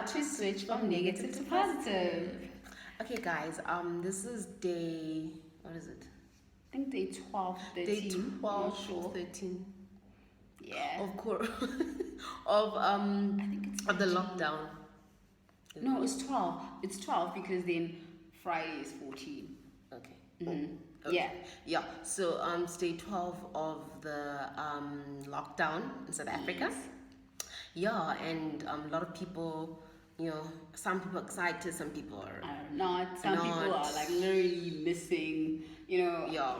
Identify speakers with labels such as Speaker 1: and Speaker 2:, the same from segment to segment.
Speaker 1: how to switch from negative to positive.
Speaker 2: Okay, guys. This is day. What is it?
Speaker 1: I think day 12, 13.
Speaker 2: Day 12,
Speaker 1: not sure.
Speaker 2: 13.
Speaker 1: Yeah.
Speaker 2: Of course. of
Speaker 1: I think it's
Speaker 2: of the
Speaker 1: 13.
Speaker 2: lockdown.
Speaker 1: No, it's 12. It's 12 because then Friday is 14.
Speaker 2: Okay.
Speaker 1: Mm-hmm.
Speaker 2: Okay.
Speaker 1: Yeah.
Speaker 2: Yeah. So it's day 12 of the lockdown in South Africa. Yeah, and a lot of people, some people are excited, some people are
Speaker 1: Not. Some people are like literally missing,
Speaker 2: Yeah.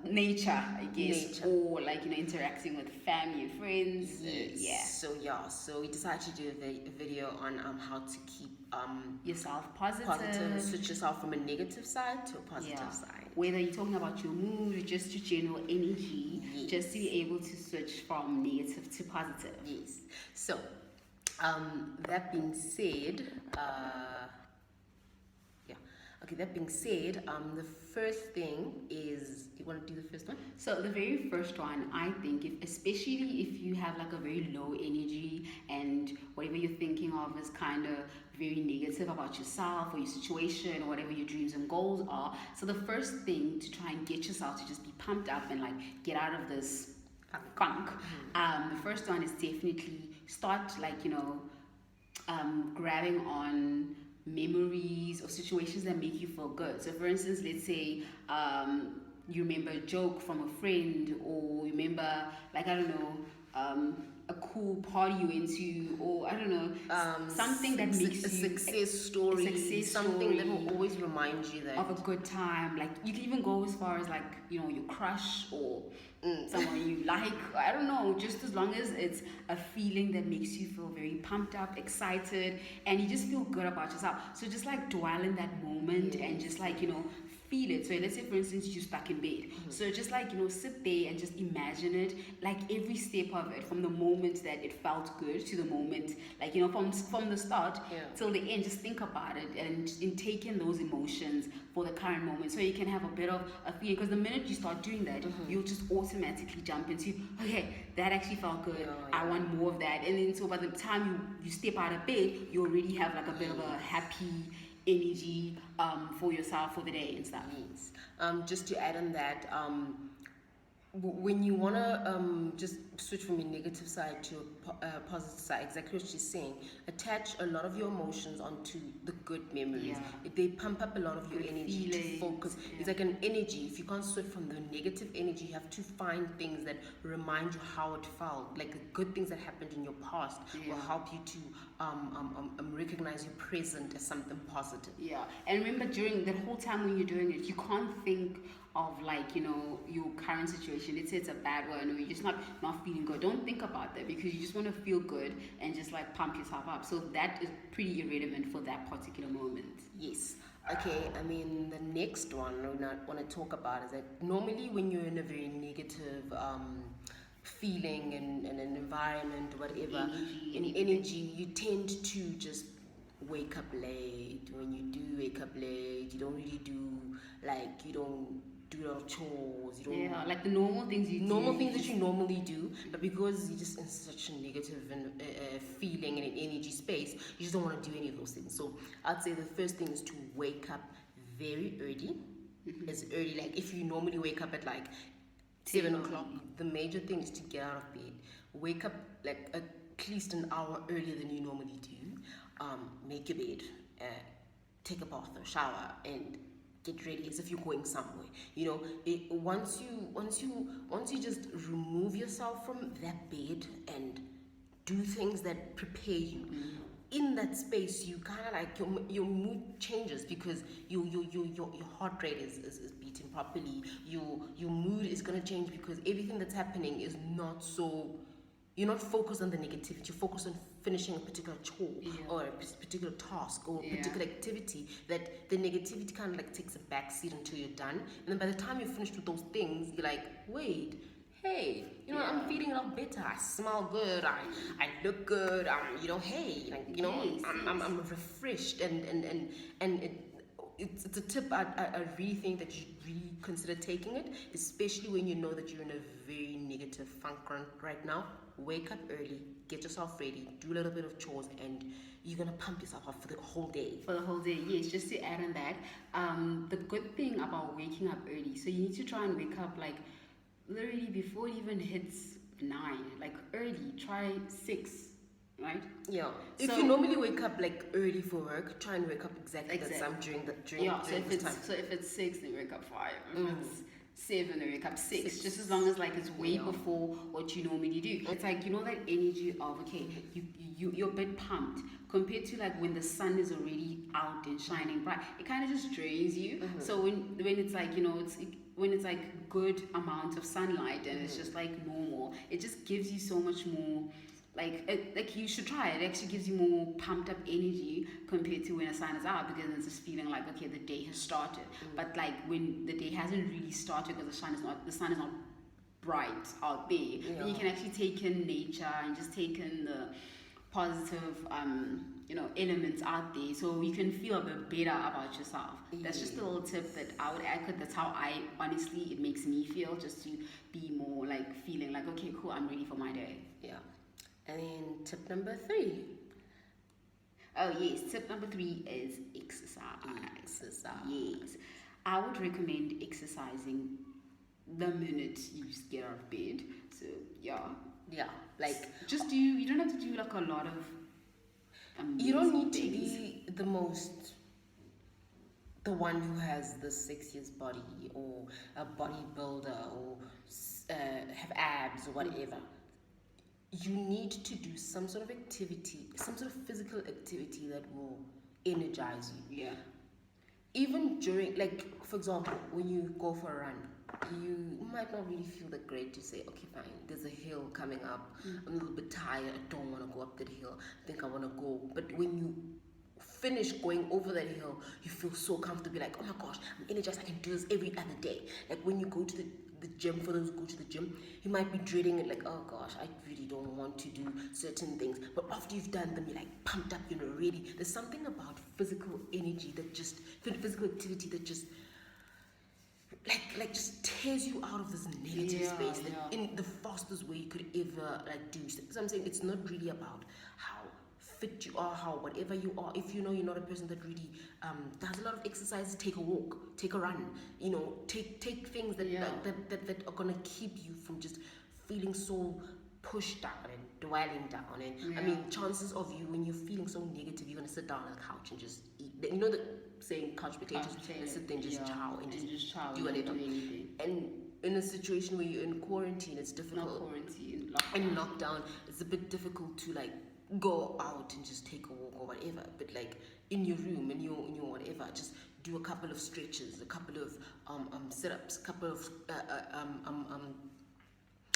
Speaker 1: nature, I guess,
Speaker 2: Nature.
Speaker 1: or like interacting with family and friends.
Speaker 2: Yes. So we decided to do a video on how to keep
Speaker 1: Yourself positive.
Speaker 2: switch yourself from a negative side to a positive side.
Speaker 1: Whether you're talking about your mood or just your general energy, just to be able to switch from negative to positive.
Speaker 2: Yes. So, that being said, that being said, the first thing is, you want to do the first one?
Speaker 1: So the very first one, I think, especially if you have like a very low energy and whatever you're thinking of is kind of very negative about yourself or your situation or whatever your dreams and goals are. So the first thing to try and get yourself to just be pumped up and like get out of this funk. The first one is definitely start grabbing on memories or situations that make you feel good. So for instance, let's say you remember a joke from a friend, or you remember a cool party you went to, or something that makes
Speaker 2: a success story, something that will always remind you that
Speaker 1: of a good time. Like you can even go as far as your crush or someone you like. I don't know, just as long as it's a feeling that makes you feel very pumped up, excited, and you just feel good about yourself. So just dwell in that moment and just feel it. So let's say for instance you're stuck in bed. So just sit there and just imagine it, every step of it, from the moment that it felt good to the moment, from the start till the end. Just think about it and take in those emotions for the current moment, so you can have a bit of a feeling. Because the minute you start doing that, you'll just automatically jump into, okay, that actually felt good. I want more of that. And then so by the time you step out of bed, you already have a bit of a happy energy for yourself for the day and stuff.
Speaker 2: Yes. Just to add on that, when you want to just switch from a negative side to a positive side, exactly what she's saying, attach a lot of your emotions onto the good memories. They pump up a lot of your energy to focus. It's like an energy. If you can't switch from the negative energy, you have to find things that remind you how it felt, like the good things that happened in your past will help you to recognize your present as something positive.
Speaker 1: And remember, during that whole time when you're doing it, you can't think of your current situation. Let's say it's a bad one, or you're just not feeling good. Don't think about that, because you just want to feel good and just pump yourself up. So that is pretty irrelevant for that particular moment.
Speaker 2: Yes. Okay, the next one I want to talk about is that normally when you're in a very negative feeling and an environment, whatever, energy, you tend to just wake up late. When you do wake up late, you don't really do you don't do a lot of chores. You don't
Speaker 1: the normal things
Speaker 2: that you normally do, but because you're just in such a negative feeling and an energy space, you just don't want to do any of those things. So I'd say the first thing is to wake up very early. As early, if you normally wake up at 7 o'clock, the major thing is to get out of bed. Wake up at least an hour earlier than you normally do. Make your bed, take a bath or shower, and get ready as if you're going somewhere. Once you just remove yourself from that bed and do things that prepare you. In that space, you kind of your mood changes, because your heart rate is beating properly. Your mood is gonna change, because everything that's happening is not so. You're not focused on the negativity. You're focused on finishing a particular chore or a particular task or a particular activity. That the negativity kind of takes a backseat until you're done. And then by the time you're finished with those things, you're like, wait, hey, I'm feeling a lot better. I smell good. I look good. I'm refreshed, and it's a tip I really think that you really consider taking it, especially when you know that you're in a very negative funk right now. wake up early, get yourself ready, do a little bit of chores, and you're gonna pump yourself up for the whole day.
Speaker 1: For the whole day, yes. Just to add on that, the good thing about waking up early, so you need to try and wake up like literally before it even hits 9, like early. Try 6, right?
Speaker 2: Yeah. If
Speaker 1: So-
Speaker 2: you normally wake up like early for work, try and wake up exactly that time during
Speaker 1: Yeah. So if
Speaker 2: this time.
Speaker 1: it's 6, then wake up 5. If it's 7, then wake up 6. Just as long as like it's way before what you normally do. It's like, you know, that energy of, okay, you're a bit pumped compared to like when the sun is already out and shining bright. It kind of just drains you. So when it's like, you know, when it's like good amount of sunlight and it's just like normal, it just gives you so much more. Like you should try it. It actually gives you more pumped up energy compared to when the sun is out, because it's just feeling like, okay, the day has started. But like when the day hasn't really started because the sun is not bright out there, then you can actually take in nature and just take in the positive elements out there, so you can feel a bit better about yourself. That's just a little tip that I would add, 'cause that's how it makes me feel, just to be more like feeling like, okay, cool, I'm ready for my day.
Speaker 2: Yeah. And then tip number 3.
Speaker 1: Oh yes, tip number 3 is exercise. Yes, I would recommend exercising the minute you just get out of bed. So yeah,
Speaker 2: Like
Speaker 1: just you don't have to do like a lot of
Speaker 2: you don't need
Speaker 1: amazing
Speaker 2: to
Speaker 1: things.
Speaker 2: be the one who has the sexiest body or a bodybuilder or have abs or whatever. You need to do some sort of activity, some sort of physical activity that will energize you.
Speaker 1: Yeah.
Speaker 2: Even during, like, for example, when you go for a run, you might not really feel that great to say, okay, fine, there's a hill coming up. I'm a little bit tired. I don't want to go up that hill. I think I want to go. But when you finish going over that hill, you feel so comfortable, like, oh my gosh, I'm energized. I can do this every other day. Like when you go to the gym, for those who go to the gym, you might be dreading it, like, oh gosh, I really don't want to do certain things. But after you've done them, you're like pumped up, you're ready. There's something about physical energy that just, physical activity that just like just tears you out of this negative space in the fastest way you could ever like do. So I'm saying it's not really about how fit you are, how whatever you are. If you know you're not a person that really does a lot of exercise, take a walk, take a run, take things that that are gonna keep you from just feeling so pushed down and dwelling down. And I mean, chances of you, when you're feeling so negative, you're gonna sit down on the couch and just eat. You know the saying, couch potatoes, and sit there and just chow and just
Speaker 1: chow,
Speaker 2: do whatever.
Speaker 1: Don't do anything.
Speaker 2: And in a situation where you're in quarantine, it's difficult.
Speaker 1: Not quarantine,
Speaker 2: in lockdown, it's a bit difficult to like go out and just take a walk or whatever. But like in your room, in your whatever, just do a couple of stretches, a couple of sit-ups, a couple of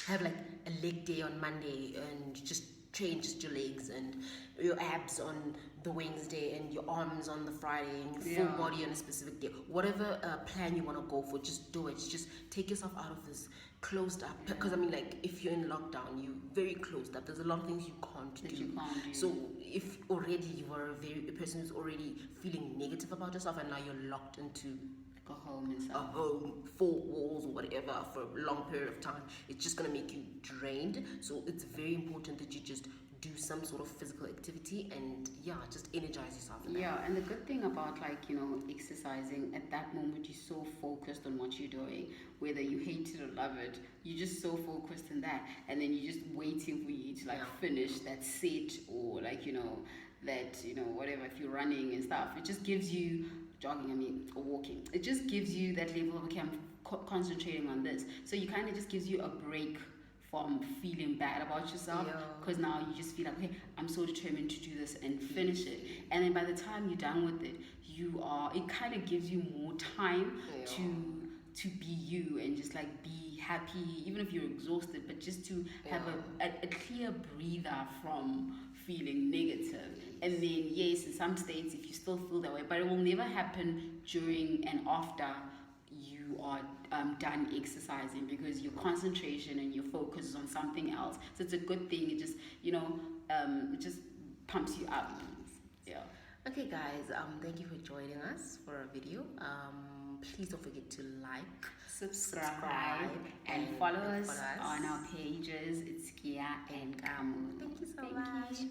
Speaker 2: have like a leg day on Monday and just train just your legs and your abs on the Wednesday and your arms on the Friday and your full body on a specific day. Whatever plan you want to go for, just do it. Just take yourself out of this closed up, because I mean, like, if you're in lockdown, you're very closed up. There's a lot of things you can't do. So if already you are a person who's already feeling negative about yourself, and now you're locked into
Speaker 1: a home and stuff.
Speaker 2: a home, 4 walls or whatever for a long period of time, it's just gonna make you drained. So it's very important that you just do some sort of physical activity and just energize yourself.
Speaker 1: And the good thing about exercising, at that moment you're so focused on what you're doing, whether you hate it or love it, you're just so focused on that, and then you're just waiting for you to finish that set, or that whatever, if you're running and stuff. It just gives you or walking, it just gives you that level of, okay, I'm concentrating on this, so you kind of just gives you a break from feeling bad about yourself, because now you just feel like, okay, I'm so determined to do this and finish it. And then by the time you're done with it, it kind of gives you more time to be you and just like be happy, even if you're exhausted, but just to have a clear breather from feeling negative. And then yes, in some states, if you still feel that way, but it will never happen during and after you are done exercising, because your concentration and your focus is on something else. So it's a good thing. It just it just pumps you up.
Speaker 2: Okay guys, thank you for joining us for our video. Please don't forget to like,
Speaker 1: subscribe and follow us
Speaker 2: follow us.
Speaker 1: on our pages. It's Kia and Kamu.
Speaker 2: Thank you so
Speaker 1: Thank
Speaker 2: much.
Speaker 1: you.